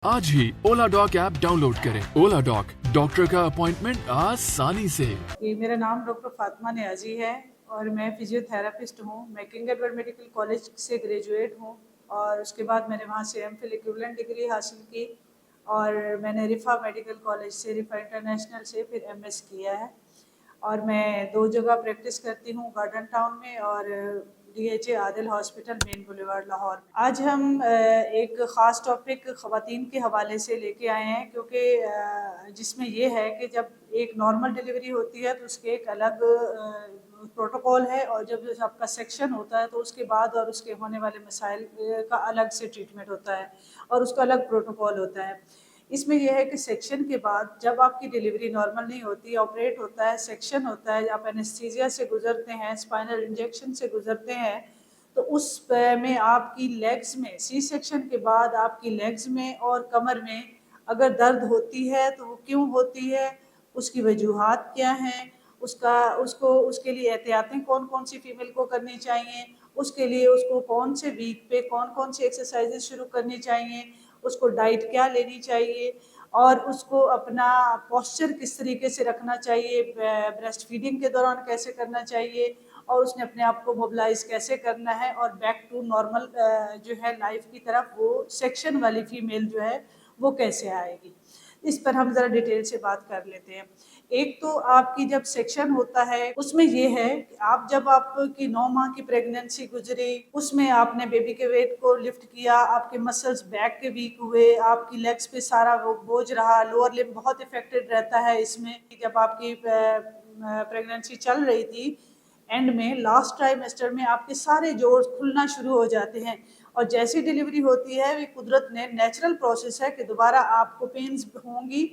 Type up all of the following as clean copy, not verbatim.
आज ही ओला dock app download करें। ओला dock, doctor का अपॉइंटमेंट आसानी से। मेरा नाम डॉक्टर फातिमा नियाजी है और मैं फिजियोथेरापिस्ट हूँ। मैं किंग एडवर्ड मेडिकल कॉलेज से ग्रेजुएट हूँ और उसके बाद मैंने वहाँ से एमफिल इक्विवेलेंट डिग्री हासिल की और मैंने रिफ़ा मेडिकल कॉलेज से, रिफ़ा इंटरनेशनल से फिर एमएस किया है। और मैं 2 जगह प्रैक्टिस करती हूँ, गार्डन टाउन में और DHA Adil hospital, main boulevard, Lahore में। आज हम एक ख़ास टॉपिक ख़वातीन के हवाले से लेके आए हैं, क्योंकि जिसमें ये है कि जब एक नॉर्मल डिलीवरी होती है तो उसके एक अलग प्रोटोकॉल है, और जब आपका सेक्शन होता है तो उसके बाद और उसके होने वाले मसाइल का अलग से ट्रीटमेंट होता है और उसका अलग प्रोटोकॉल होता है। इसमें यह है कि सेक्शन के बाद जब आपकी डिलीवरी नॉर्मल नहीं होती, ऑपरेट होता है, सेक्शन होता है, आप एनेस्थीसिया से गुजरते हैं, स्पाइनल इंजेक्शन से गुजरते हैं, तो उस में आपकी लेग्स में, सी सेक्शन के बाद आपकी लेग्स में और कमर में अगर दर्द होती है तो वो क्यों होती है, उसकी वजूहात क्या हैं, उसके लिए एहतियातें कौन कौन सी फीमेल को करनी चाहिए, उसके लिए उसको कौन से वीक पे कौन कौन सी एक्सरसाइजेज शुरू करनी चाहिए, उसको डाइट क्या लेनी चाहिए और उसको अपना पोस्चर किस तरीके से रखना चाहिए, ब्रेस्ट फीडिंग के दौरान कैसे करना चाहिए और उसने अपने आप को मोबिलाइज कैसे करना है और बैक टू नॉर्मल जो है लाइफ की तरफ वो सेक्शन वाली फीमेल जो है वो कैसे आएगी। इस पर हम ज़रा डिटेल से बात कर लेते हैं। एक तो आपकी जब सेक्शन होता है उसमें ये है कि आप जब आपकी 9 माह की प्रेगनेंसी गुजरी, उसमें आपने बेबी के वेट को लिफ्ट किया, आपके मसल्स बैक के वीक हुए, आपकी लेग्स पे सारा वो बोझ रहा, लोअर लिम्ब बहुत इफेक्टेड रहता है इसमें। जब आपकी प्रेगनेंसी चल रही थी, एंड में लास्ट ट्राइमेस्टर में आपके सारे जोड़ खुलना शुरू हो जाते हैं और जैसी डिलीवरी होती है, वे कुदरत ने नेचुरल प्रोसेस है कि दोबारा आपको पेन्स होंगी,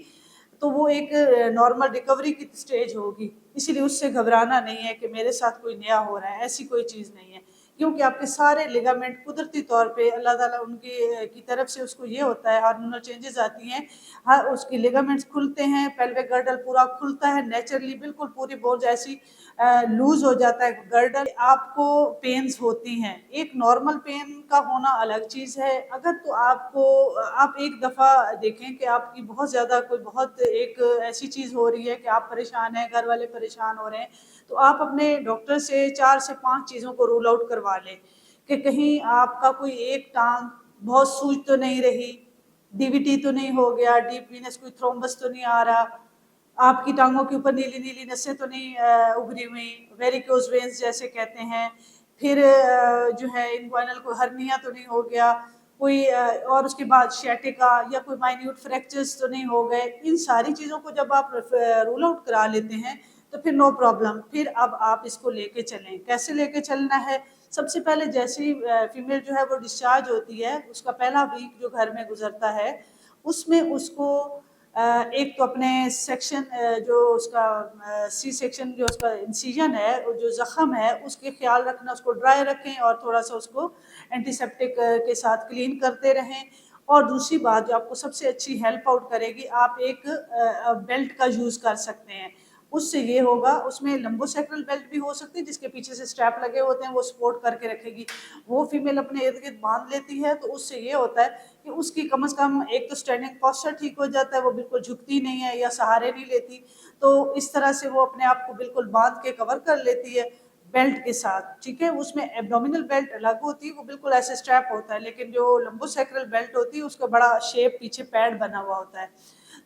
तो वो एक नॉर्मल रिकवरी की स्टेज होगी। इसीलिए उससे घबराना नहीं है कि मेरे साथ कोई नया हो रहा है, ऐसी कोई चीज़ नहीं है, क्योंकि आपके सारे लिगामेंट कुदरती तौर पे अल्लाह ताला उनकी की तरफ से उसको ये होता है, हार्मोनल चेंजेस आती हैं, हर उसके लिगामेंट्स खुलते हैं, पेल्विक गर्डल पूरा खुलता है नेचुरली, बिल्कुल पूरी बोन्स ऐसी लूज हो जाता है गर्डल, आपको पेन्स होती हैं। एक नॉर्मल पेन का होना अलग चीज़ है। अगर तो आपको आप एक दफ़ा देखें कि आपकी बहुत ज़्यादा कोई बहुत एक ऐसी चीज़ हो रही है कि आप परेशान हैं, घर वाले परेशान हो रहे हैं, तो आप अपने डॉक्टर से 4 से 5 चीज़ों को रूल आउट करवा लें कि कहीं आपका कोई एक टाँग बहुत सूज तो नहीं रही, डीवीटी तो नहीं हो गया, डीप वीनस कोई थ्रोम्बस तो नहीं आ रहा, आपकी टांगों के ऊपर नीली नीली नसें तो नहीं उभरी हुई, वेरिकोज वेन्स जैसे कहते हैं, फिर जो है इन्ग्वाइनल को हर्निया तो नहीं हो गया कोई, और उसके बाद शैटिका या कोई माइन्यूट फ्रैक्चर्स तो नहीं हो गए। इन सारी चीज़ों को जब आप रूल आउट करा लेते हैं तो फिर नो प्रॉब्लम, फिर अब आप इसको लेके चलें। कैसे लेके चलना है? सबसे पहले जैसे ही फीमेल जो है वो डिस्चार्ज होती है, उसका पहला वीक जो घर में गुजरता है, उसमें उसको एक तो अपने सेक्शन जो उसका सी सेक्शन जो उसका इंसिजन है, जो ज़ख़म है, उसके ख्याल रखना, उसको ड्राई रखें और थोड़ा सा उसको एंटीसेप्टिक के साथ क्लीन करते रहें। और दूसरी बात जो आपको सबसे अच्छी हेल्प आउट करेगी, आप एक बेल्ट का यूज़ कर सकते हैं। उससे ये होगा, उसमें लंबोसेक्रल बेल्ट भी हो सकती है जिसके पीछे से स्ट्रैप लगे होते हैं, वो सपोर्ट करके रखेगी, वो फीमेल अपने इर्द गिर्द बांध लेती है, तो उससे ये होता है कि उसकी कम से कम एक तो स्टैंडिंग पोस्चर ठीक हो जाता है, वो बिल्कुल झुकती नहीं है या सहारे नहीं लेती, तो इस तरह से वो अपने आप को बिल्कुल बांध के कवर कर लेती है बेल्ट के साथ। ठीक है, उसमें एब्डोमिनल बेल्ट अलग होती है, वो बिल्कुल ऐसे स्ट्रैप होता है, लेकिन जो लंबोसेक्रल बेल्ट होती है उसका बड़ा शेप पीछे पैड बना हुआ होता है,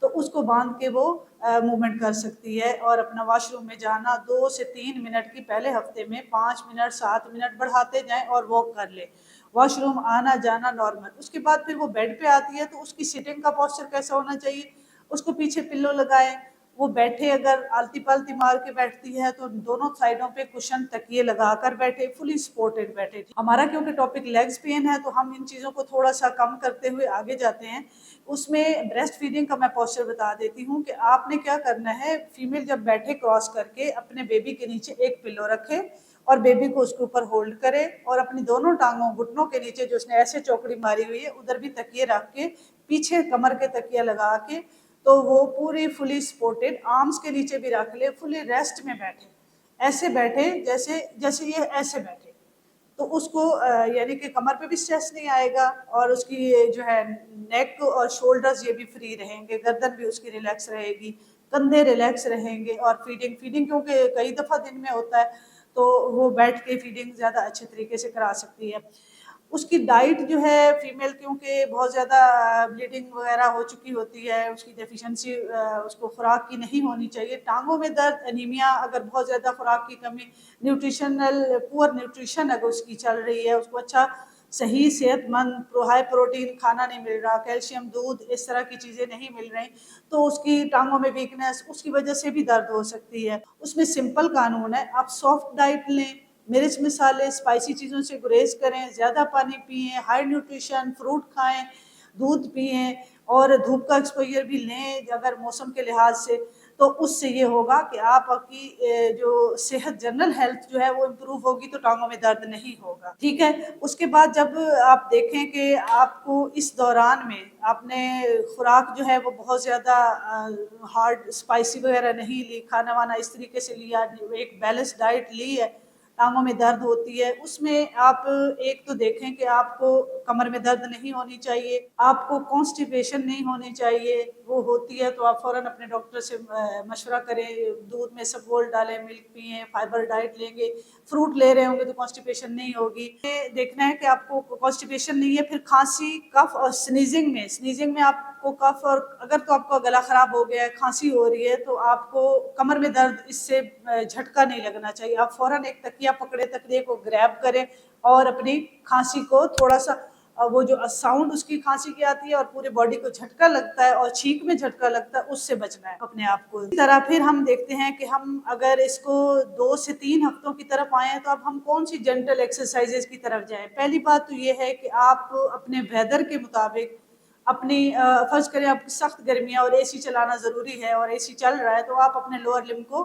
तो उसको बांध के वो मूवमेंट कर सकती है। और अपना वॉशरूम में जाना 2 से 3 मिनट की, पहले हफ्ते में 5 मिनट 7 मिनट बढ़ाते जाएं और वॉक कर ले, वॉशरूम आना जाना नॉर्मल। उसके बाद फिर वो बेड पे आती है, तो उसकी सिटिंग का पोस्चर कैसा होना चाहिए, उसको पीछे पिल्लो लगाएं, वो बैठे, अगर आलती पालती मार के बैठती है तो दोनों साइडों पे कुशन तकिए लगाकर बैठे, फुली सपोर्टेड बैठे। हमारा क्योंकि टॉपिक लेग्स पेन है, तो हम इन चीज़ों को थोड़ा सा कम करते हुए आगे जाते हैं। उसमें ब्रेस्ट फीडिंग का मैं पोस्चर बता देती हूँ कि आपने क्या करना है, फीमेल जब बैठे क्रॉस करके अपने बेबी के नीचे एक पिल्लो रखे और बेबी को उसके ऊपर होल्ड करे और अपनी दोनों टांगों, घुटनों के नीचे जो उसने ऐसे चौकड़ी मारी हुई है उधर भी तकिए रख के, पीछे कमर के तकिया लगा के, तो वो पूरी फुली सपोर्टेड, आर्म्स के नीचे भी रख ले, फुली रेस्ट में बैठे, ऐसे बैठे जैसे जैसे ये ऐसे बैठे, तो उसको यानी कि कमर पे भी स्ट्रेस नहीं आएगा और उसकी जो है नेक और शोल्डर्स ये भी फ्री रहेंगे, गर्दन भी उसकी रिलैक्स रहेगी, कंधे रिलैक्स रहेंगे। और फीडिंग फीडिंग क्योंकि कई दफ़ा दिन में होता है तो वो बैठ के फीडिंग ज़्यादा अच्छे तरीके से करा सकती है। उसकी डाइट जो है फीमेल क्योंकि बहुत ज़्यादा ब्लीडिंग वगैरह हो चुकी होती है, उसकी डेफिशिएंसी उसको खुराक की नहीं होनी चाहिए। टांगों में दर्द, एनीमिया, अगर बहुत ज़्यादा खुराक की कमी, न्यूट्रिशनल पुअर न्यूट्रिशन अगर उसकी चल रही है, उसको अच्छा सही सेहतमंद हाई प्रोटीन खाना नहीं मिल रहा, कैल्शियम, दूध, इस तरह की चीज़ें नहीं मिल रही, तो उसकी टांगों में वीकनेस, उसकी वजह से भी दर्द हो सकती है। उसमें सिंपल कानून है, आप सॉफ्ट डाइट लें, मिर्च मसाले स्पाइसी चीज़ों से गुरेज करें, ज़्यादा पानी पिएं, हाई न्यूट्रिशन फ्रूट खाएं, दूध पिएं और धूप का एक्सपोजर भी लें अगर मौसम के लिहाज से। तो उससे ये होगा कि आपकी जो सेहत, जनरल हेल्थ जो है वो इम्प्रूव होगी, तो टांगों में दर्द नहीं होगा। ठीक है। उसके बाद जब आप देखें कि आपको इस दौरान में आपने खुराक जो है वो बहुत ज़्यादा हार्ड स्पाइसी वगैरह नहीं ली, खाना वाना इस तरीके से लिया, एक बैलेंस डाइट ली है, टांगों में दर्द होती है, उसमें आप एक तो देखें कि आपको कमर में दर्द नहीं होनी चाहिए, आपको कॉन्स्टिपेशन नहीं होनी चाहिए। वो होती है तो आप फ़ौरन अपने डॉक्टर से मशवरा करें, दूध में सबोल डालें, मिल्क पिएं, फाइबर डाइट लेंगे, फ्रूट ले रहे होंगे तो कॉन्स्टिपेशन नहीं होगी। ये देखना है कि आपको कॉन्स्टिपेशन नहीं है। फिर खांसी, कफ और स्नीजिंग में आपको कफ, और अगर तो आपका गला खराब हो गया है, खांसी हो रही है, तो आपको कमर में दर्द इससे झटका नहीं लगना चाहिए। आप फ़ौरन एक तकिया पकड़े, तकिए को ग्रैब करें और अपनी खांसी को थोड़ा सा वो जो साउंड उसकी खांसी की आती है और पूरे बॉडी को झटका लगता है और छींक में झटका लगता है, उससे बचना है अपने आप को। इस तरह फिर हम देखते हैं कि हम अगर इसको 2 से 3 हफ्तों की तरफ आए तो अब हम कौन सी जेंटल एक्सरसाइजेज की तरफ जाएं। पहली बात तो ये है कि आप अपने वेदर के मुताबिक अपनी फर्ज करें आपकी सख्त गर्मियाँ और एसी चलाना ज़रूरी है और एसी चल रहा है, तो आप अपने लोअर लिम्ब को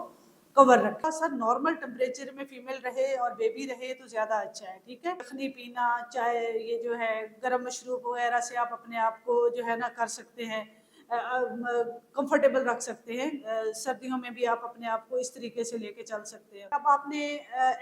कवर रखें। सर नॉर्मल टेम्परेचर में फीमेल रहे और बेबी रहे तो ज़्यादा अच्छा है। ठीक है। यखनी पीना, चाहे ये जो है गर्म मशरूब वगैरह से आप अपने आप को जो है ना कर सकते हैं, कंफर्टेबल रख सकते हैं। सर्दियों में भी आप अपने आप को इस तरीके से लेके चल सकते हैं। अब आपने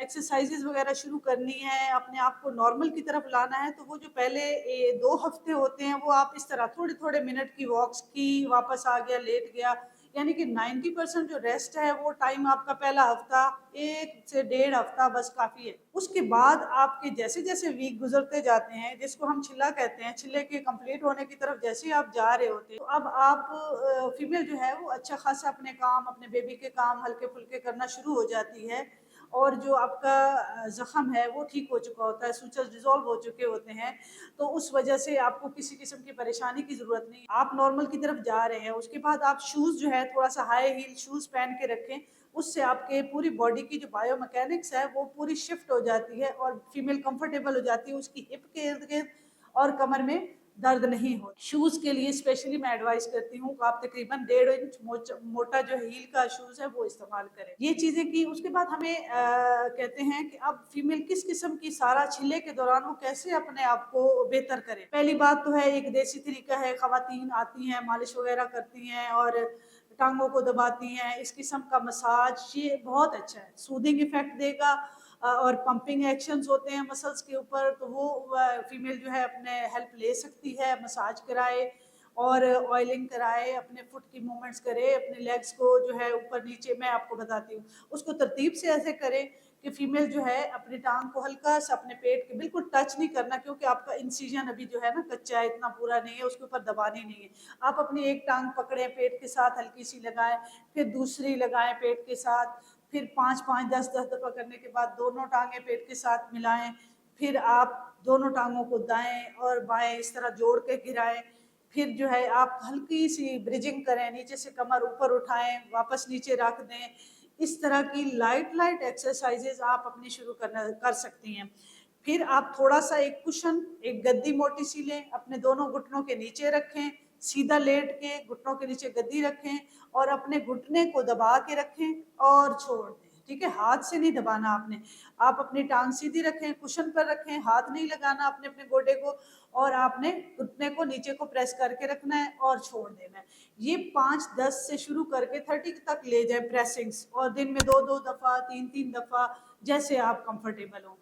एक्सरसाइजेज वगैरह शुरू करनी है, अपने आप को नॉर्मल की तरफ लाना है, तो वो जो पहले 2 हफ्ते होते हैं वो आप इस तरह थोड़े थोड़े मिनट की वॉक्स की, वापस आ गया, लेट गया, यानी कि 90% जो रेस्ट है वो टाइम आपका पहला हफ्ता, 1 से 1.5 हफ्ता बस काफ़ी है। उसके बाद आपके जैसे जैसे वीक गुजरते जाते हैं, जिसको हम छिल्ला कहते हैं, छिल्ले के कंप्लीट होने की तरफ जैसे ही आप जा रहे होते हैं, तो अब आप फीमेल जो है वो अच्छा खासा अपने काम, अपने बेबी के काम हल्के फुल्के करना शुरू हो जाती है और जो आपका ज़ख्म है वो ठीक हो चुका होता है, सूचर्स डिज़ोल्व हो चुके होते हैं, तो उस वजह से आपको किसी किस्म की परेशानी की ज़रूरत नहीं। आप नॉर्मल की तरफ जा रहे हैं। उसके बाद आप शूज़ जो है थोड़ा सा हाई हील शूज़ पहन के रखें, उससे आपके पूरी बॉडी की जो बायो मैकेनिक्स है वो पूरी शिफ्ट हो जाती है और फीमेल कंफर्टेबल हो जाती है, उसकी हिप के इर्द गिर्द और कमर में दर्द नहीं हो। शूज़ के लिए स्पेशली मैं एडवाइस करती हूँ कि आप तकरीबन 1.5 इंच मोटा जो हील का शूज़ है वो इस्तेमाल करें। ये चीज़ें की उसके बाद हमें कहते हैं कि अब फीमेल किस किस्म की सारा छिले के दौरान वो कैसे अपने आप को बेहतर करे। पहली बात तो है एक देसी तरीका है, ख़वातीन आती हैं, मालिश वगैरह करती हैं और टांगों को दबाती हैं। इस किस्म का मसाज ये बहुत अच्छा है, सूदिंग इफेक्ट देगा और पंपिंग एक्शंस होते हैं मसल्स के ऊपर, तो वो फीमेल जो है अपने हेल्प ले सकती है, मसाज कराए और ऑयलिंग कराए, अपने फुट की मूवमेंट्स करे, अपने लेग्स को जो है ऊपर नीचे, मैं आपको बताती हूँ उसको तरतीब से ऐसे करें कि फीमेल जो है अपनी टांग को हल्का सा अपने पेट के बिल्कुल टच नहीं करना, क्योंकि आपका इंसिजन अभी जो है ना कच्चा है, इतना पूरा नहीं है, उसके ऊपर दबानी नहीं है। आप अपनी एक टांग पकड़ें, पेट के साथ हल्की सी लगाएं, फिर दूसरी लगाएं पेट के साथ, फिर 5-5, 10-10 दफ़ा करने के बाद दोनों टांगें पेट के साथ मिलाएं, फिर आप दोनों टांगों को दाएं और बाएं इस तरह जोड़ के गिराएं, फिर जो है आप हल्की सी ब्रिजिंग करें, नीचे से कमर ऊपर उठाएं, वापस नीचे रख दें। इस तरह की लाइट लाइट एक्सरसाइजेज आप अपनी शुरू कर सकती हैं। फिर आप थोड़ा सा एक कुशन, एक गद्दी मोटी सी लें, अपने दोनों घुटनों के नीचे रखें, सीधा लेट के घुटनों के नीचे गद्दी रखें और अपने घुटने को दबा के रखें और छोड़ दें। ठीक है, हाथ से नहीं दबाना आपने, आप अपनी टांग सीधी रखें, कुशन पर रखें, हाथ नहीं लगाना अपने अपने गोडे को, और आपने घुटने को नीचे को प्रेस करके रखना है और छोड़ देना है। ये 5-10 से शुरू करके 30 तक ले जाए प्रेसिंग्स, और दिन में 2-2 दफ़ा, 3-3 दफ़ा, जैसे आप कंफर्टेबल हो।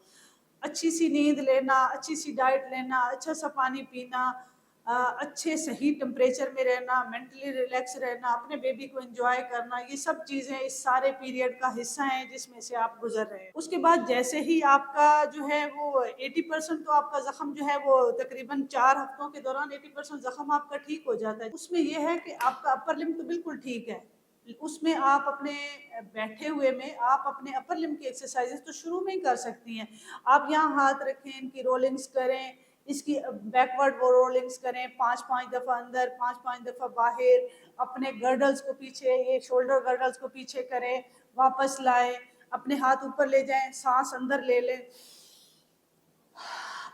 अच्छी सी नींद लेना, अच्छी सी डाइट लेना, अच्छा सा पानी पीना, अच्छे सही टेम्परेचर में रहना, मेंटली रिलैक्स रहना, अपने बेबी को एंजॉय करना, ये सब चीज़ें इस सारे पीरियड का हिस्सा हैं जिसमें से आप गुजर रहे हैं। उसके बाद जैसे ही आपका जो है वो 80% तो आपका ज़ख्म जो है वो तकरीबन 4 हफ्तों के दौरान 80% ज़ख्म आपका ठीक हो जाता है। उसमें ये है कि आपका अपर लिम्ब तो बिल्कुल ठीक है, उसमें आप अपने बैठे हुए में आप अपने अपर लिम्ब की एक्सरसाइजेस तो शुरू में ही कर सकती हैं। आप यहाँ हाथ रखें, इनकी रोलिंग्स करें, इसकी बैकवर्ड वो रोलिंग्स करें, 5-5 दफ़ा अंदर, 5-5 दफ़ा बाहर, अपने गर्डल्स को पीछे, ये शोल्डर गर्डल्स को पीछे करें, वापस लाएं, अपने हाथ ऊपर ले जाएं, सांस अंदर ले लें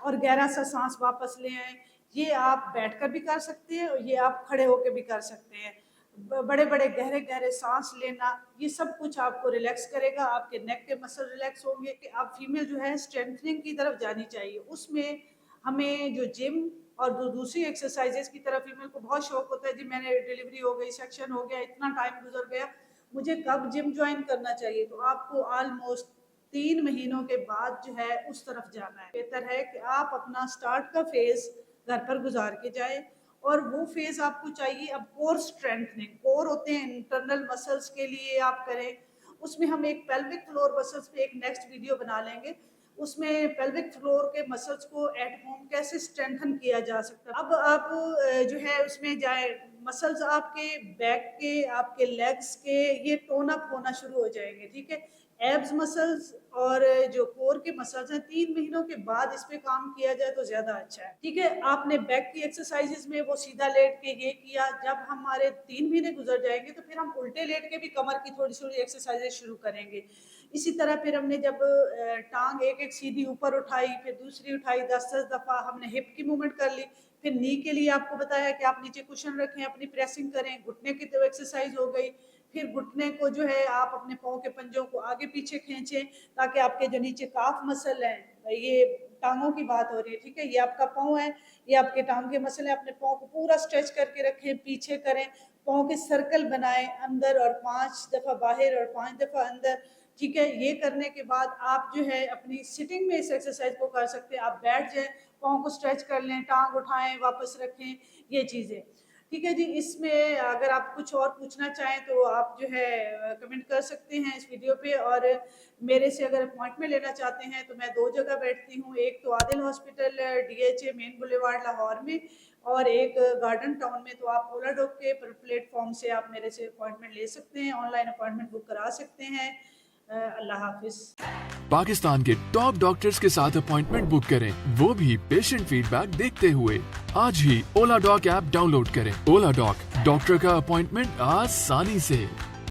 और गहरा सा सांस वापस ले आए। ये आप बैठकर भी कर सकते हैं और ये आप खड़े होकर भी कर सकते हैं। बड़े बड़े गहरे गहरे सांस लेना, ये सब कुछ आपको रिलैक्स करेगा, आपके नेक के मसल रिलैक्स होंगे कि आप फीमेल जो है स्ट्रेंथनिंग की तरफ जानी चाहिए। उसमें हमें जो जिम और दूसरी एक्सरसाइजेस की तरफ फीमेल को बहुत शौक होता है, जी मैंने डिलीवरी हो गई, सेक्शन हो गया, इतना टाइम गुजर गया, मुझे कब जिम ज्वाइन करना चाहिए? तो आपको ऑलमोस्ट 3 महीनों के बाद जो है उस तरफ जाना है। बेहतर है कि आप अपना स्टार्ट का फेज घर पर गुजार के जाए और वो फेज आपको चाहिए अब कोर स्ट्रेंथनिंग। कोर होते हैं इंटरनल मसल्स के लिए आप करें, उसमें हम एक पेल्विक फ्लोर मसल्स पे एक नेक्स्ट वीडियो बना लेंगे, उसमें पेल्विक फ्लोर के मसल्स को एट होम कैसे स्ट्रेंथन किया जा सकता है। अब आप जो है उसमें जाए, मसल्स आपके बैक के, आपके लेग्स के ये टोन अप होना शुरू हो जाएंगे, ठीक है। एब्स मसल्स और जो कोर के मसल्स हैं 3 महीनों के बाद इस पे काम किया जाए तो ज्यादा अच्छा है, ठीक है। आपने बैक की एक्सरसाइजेस में वो सीधा लेट के ये किया, जब हमारे 3 महीने गुजर जाएंगे तो फिर हम उल्टे लेट के भी कमर की थोड़ी थोड़ी एक्सरसाइजेस शुरू करेंगे। इसी तरह फिर हमने जब टांग एक एक सीधी ऊपर उठाई, फिर दूसरी उठाई, 10-10 दफा हमने हिप की मूवमेंट कर ली। फिर नी के लिए आपको बताया कि आप नीचे कुशन रखें, अपनी प्रेसिंग करें, घुटने की तो एक्सरसाइज हो गई। फिर घुटने को जो है आप अपने पाँव के पंजों को आगे पीछे खींचें ताकि आपके जो नीचे काफ मसल है, ये टांगों की बात हो रही है, ठीक है, ये आपका पाँव है, ये आपके टांग के मसल है, अपने पाँव को पूरा स्ट्रेच करके रखें, पीछे करें, पाँव के सर्कल बनाएं, अंदर और 5 दफा बाहर और 5 दफा अंदर, ठीक है। ये करने के बाद आप जो है अपनी सिटिंग में इस एक्सरसाइज को कर सकते हैं। आप बैठ जाए, पाँव को स्ट्रेच कर लें, टांग उठाएं, वापस रखें, ये चीज़ें, ठीक है जी। इसमें अगर आप कुछ और पूछना चाहें तो आप जो है कमेंट कर सकते हैं इस वीडियो पे। और मेरे से अगर अपॉइंटमेंट लेना चाहते हैं तो मैं 2 जगह बैठती हूँ, एक तो Adil hospital DHA main boulevard Lahore में और एक गार्डन टाउन में। तो आप ओला डॉग के प्लेटफॉर्म से आप मेरे से अपॉइंटमेंट ले सकते हैं, ऑनलाइन अपॉइंटमेंट बुक करा सकते हैं। अल्लाह हाफिज। पाकिस्तान के टॉप डॉक्टर्स के साथ अपॉइंटमेंट बुक करें, वो भी पेशेंट फीडबैक देखते हुए। आज ही ओला डॉग ऐप डाउनलोड करें। ओला डॉग, डॉक्टर का अपॉइंटमेंट आसानी से।